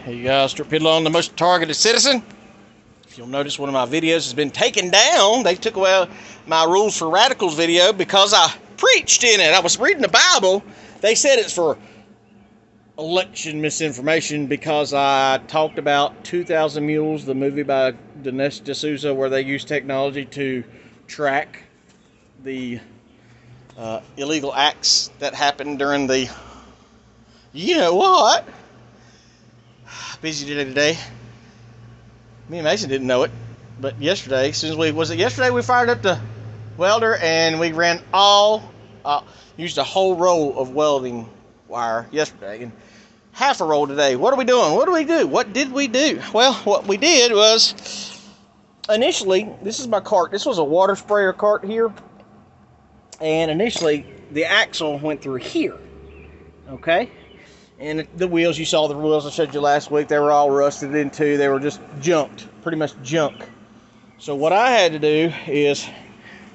Hey guys, Strip Headlong, the most targeted citizen. If you'll notice, one of my videos has been taken down. They took away my Rules for Radicals video because I preached in it. I was reading the Bible. They said it's for election misinformation because I talked about 2,000 Mules, the movie by Dinesh D'Souza, where they use technology to track the illegal acts that happened during the, you know what? Busy day today. Me and Mason didn't know it, but yesterday, as soon as we fired up the welder and we ran used a whole roll of welding wire yesterday and half a roll today. What are we doing? What did we do? Well, what we did was, initially, this is my cart. This was a water sprayer cart here, and initially the axle went through here, okay? And the wheels, you saw the wheels I showed you last week, they were all rusted into. They were just junked, pretty much junk. So what I had to do is,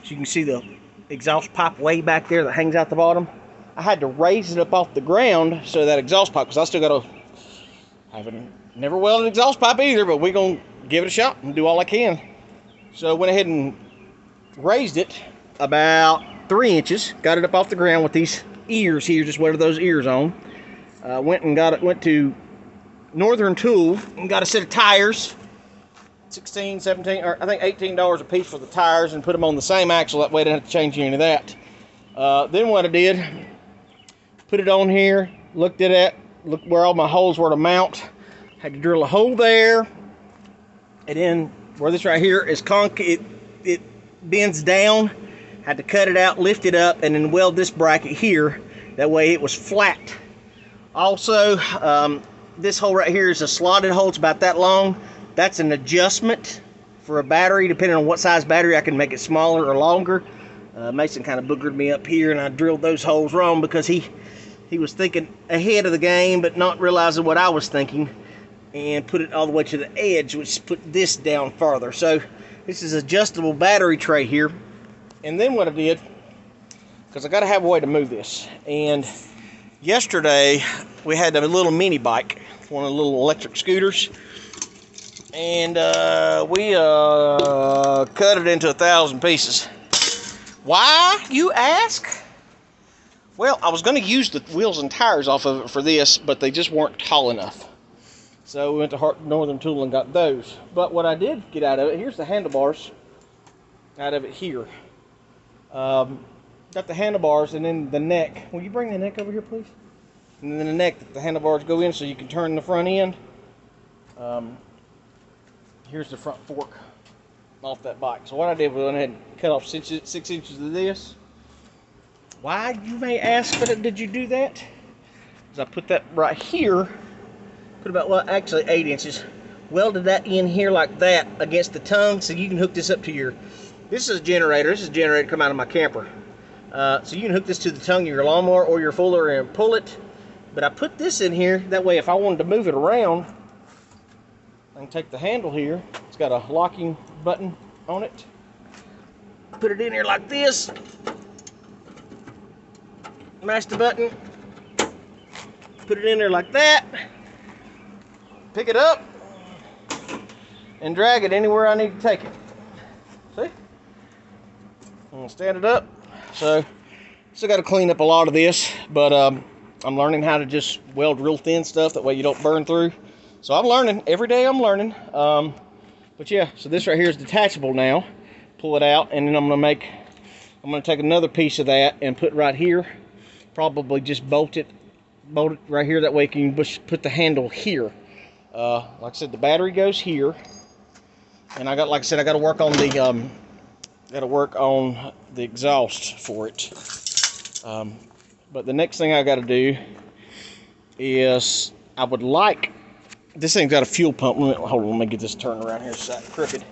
as you can see the exhaust pipe way back there that hangs out the bottom, I had to raise it up off the ground so that exhaust pipe, because I still got to, never welded an exhaust pipe either, but we're going to give it a shot and do all I can. So I went ahead and raised it about 3 inches, got it up off the ground with these ears here, just welded those ears on. Went to Northern Tool and got a set of tires, 16, 17, or I think $18 a piece for the tires, and put them on the same axle. That way I didn't have to change any of that. Then what I did, put it on here, looked where all my holes were to mount. Had to drill a hole there, and then where this right here is concrete, it bends down. Had to cut it out, lift it up, and then weld this bracket here. That way it was flat. Also, this hole right here is a slotted hole. It's about that long. That's an adjustment for a battery. Depending on what size battery, I can make it smaller or longer. Mason kind of boogered me up here, and I drilled those holes wrong because he was thinking ahead of the game, but not realizing what I was thinking, and put it all the way to the edge, which put this down farther. So this is adjustable battery tray here. And then what I did, because I got to have a way to move this, and yesterday we had a little mini bike, one of the little electric scooters, and we cut it into 1,000 pieces. Why, you ask? Well, I was going to use the wheels and tires off of it for this, but they just weren't tall enough. So we went to Northern Tool and got those. But what I did get out of it, here's the handlebars out of it here. Got the handlebars, and then the neck. Will you bring the neck over here, please? And then the neck that the handlebars go in so you can turn the front end. Here's the front fork off that bike. So what I did was I went ahead and cut off 6 inches of this. Why, you may ask, but did you do that? Because I put that right here, put about, well, actually 8 inches, welded that in here like that against the tongue so you can hook this up to your, this is a generator. This is a generator come out of my camper. So you can hook this to the tongue of your lawnmower or your fuller and pull it. But I put this in here, that way if I wanted to move it around, I can take the handle here. It's got a locking button on it. Put it in here like this. Mash the button. Put it in there like that. Pick it up and drag it anywhere I need to take it. See? I'm gonna stand it up. So, still got to clean up a lot of this, but I'm learning how to just weld real thin stuff. That way you don't burn through. So I'm learning. Every day I'm learning. But yeah, so this right here is detachable now. Pull it out, and then I'm gonna take another piece of that and put right here. Probably just bolt it right here. That way you can put the handle here. Like I said, the battery goes here, and I got to work on the exhaust for it. But the next thing I got to do is, I would like, this thing's got a fuel pump. Hold on, let me get this turned around here so it's crooked.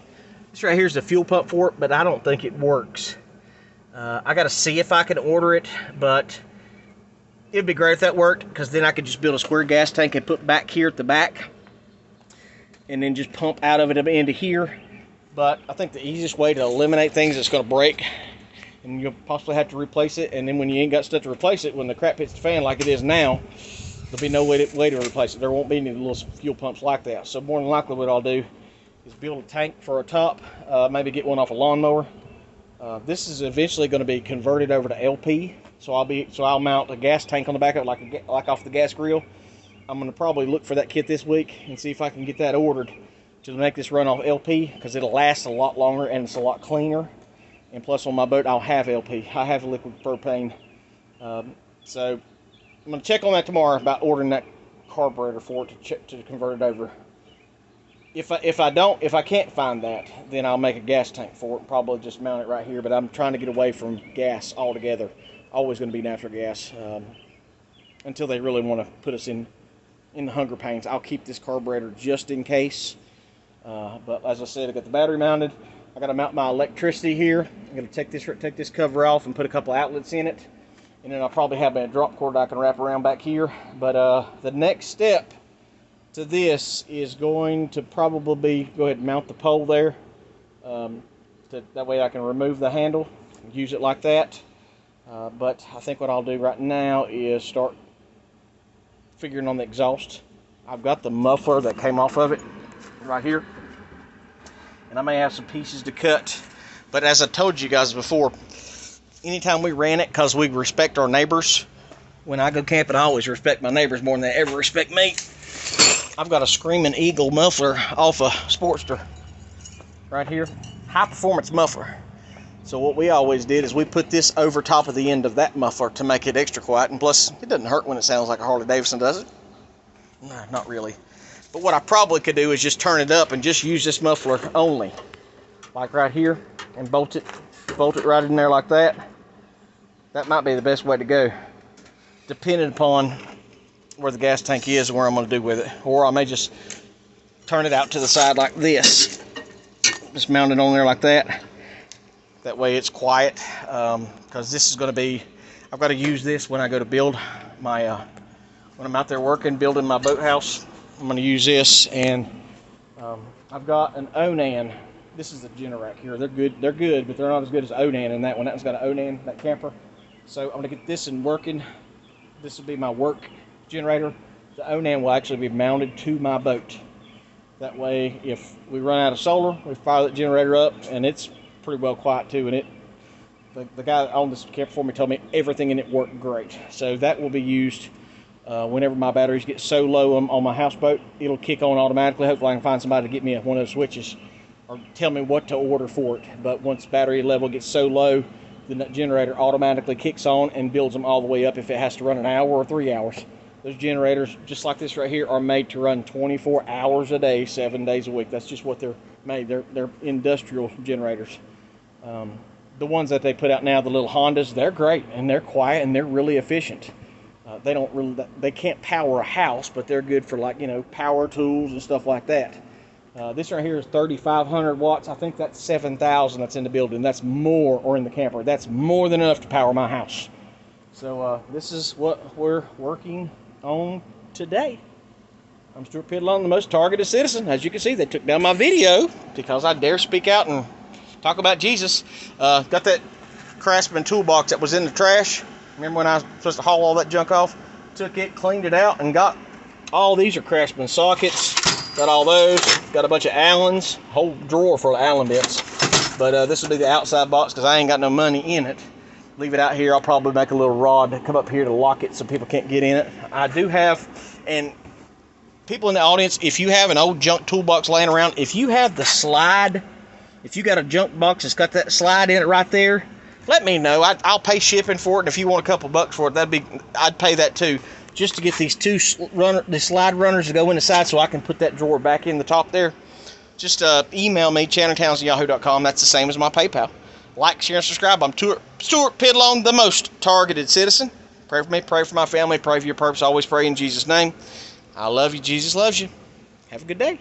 This right here is the fuel pump for it, but I don't think it works. I got to see if I can order it, but it'd be great if that worked, because then I could just build a square gas tank and put back here at the back, and then just pump out of it into here. But I think the easiest way to eliminate things that's going to break, and you'll possibly have to replace it, and then when you ain't got stuff to replace it, when the crap hits the fan like it is now, there'll be no way to replace it. There won't be any little fuel pumps like that. So more than likely what I'll do is build a tank for a top, maybe get one off a lawnmower. This is eventually going to be converted over to LP, so I'll mount a gas tank on the back of it, like off the gas grill. I'm going to probably look for that kit this week and see if I can get that ordered to make this run off LP, because it'll last a lot longer and it's a lot cleaner. And plus on my boat I'll have LP. I have liquid propane. So I'm going to check on that tomorrow about ordering that carburetor for it to convert it over. If I can't find that, then I'll make a gas tank for it and probably just mount it right here. But I'm trying to get away from gas altogether. Always going to be natural gas until they really want to put us in the hunger pains. I'll keep this carburetor just in case. But as I said, I got the battery mounted. I got to mount my electricity here. I'm going to take this cover off and put a couple outlets in it, and then I'll probably have a drop cord I can wrap around back here. But the next step to this is going to probably be go ahead and mount the pole there. That way I can remove the handle and use it like that. But I think what I'll do right now is start figuring on the exhaust. I've got the muffler that came off of it right here, and I may have some pieces to cut. But as I told you guys before, anytime we ran it, because we respect our neighbors, when I go camping I always respect my neighbors more than they ever respect me. I've got a Screaming Eagle muffler off a Sportster right here, high performance muffler. So what we always did is we put this over top of the end of that muffler to make it extra quiet, and plus it doesn't hurt when it sounds like a Harley Davidson, does it? Nah, not really. But what I probably could do is just turn it up and just use this muffler only, like right here, and bolt it right in there like that. That might be the best way to go, depending upon where the gas tank is and where I'm going to do with it. Or I may just turn it out to the side like this, just mount it on there like that. That way it's quiet, because this is going to be, I've got to use this when I go to build my, when I'm out there working, building my boathouse. I'm going to use this, and I've got an Onan. This is the Generac here. They're good, but they're not as good as Onan in that one. That one's got an Onan, that camper. So I'm going to get this in working. This will be my work generator. The Onan will actually be mounted to my boat. That way, if we run out of solar, we fire that generator up, and it's pretty well quiet too. And the guy on this camper for me told me everything in it worked great. So that will be used whenever my batteries get so low on my houseboat. It'll kick on automatically. Hopefully I can find somebody to get me one of those switches or tell me what to order for it. But once battery level gets so low, the generator automatically kicks on and builds them all the way up if it has to run an hour or 3 hours. Those generators, just like this right here, are made to run 24 hours a day, 7 days a week. That's just what they're made. They're industrial generators. The ones that they put out now, the little Hondas, they're great, and they're quiet, and they're really efficient. They can't power a house, but they're good for, like, power tools and stuff like that. This right here is 3,500 watts. I think that's 7,000 that's in the building. That's more, or in the camper. That's more than enough to power my house. So this is what we're working on today. I'm Stuart Pidlon, the most targeted citizen. As you can see, they took down my video because I dare speak out and talk about Jesus. Got that Craftsman toolbox that was in the trash. Remember when I was supposed to haul all that junk off? Took it, cleaned it out, and got all these are Craftsman sockets. Got all those. Got a bunch of Allens. Whole drawer full of Allen bits. But this will be the outside box because I ain't got no money in it. Leave it out here. I'll probably make a little rod to come up here to lock it so people can't get in it. I do have, and people in the audience, if you have an old junk toolbox laying around, if you have the slide, if you got a junk box that's got that slide in it right there, let me know. I'll pay shipping for it, and if you want a couple bucks for it, I'd pay that too, just to get these the slide runners to go in the side so I can put that drawer back in the top there. Just email me, channeltowns@yahoo.com. That's the same as my PayPal. Like, share, and subscribe. I'm Stuart Pidlon, the most targeted citizen. Pray for me, pray for my family, pray for your purpose. Always pray in Jesus' name. I love you. Jesus loves you. Have a good day.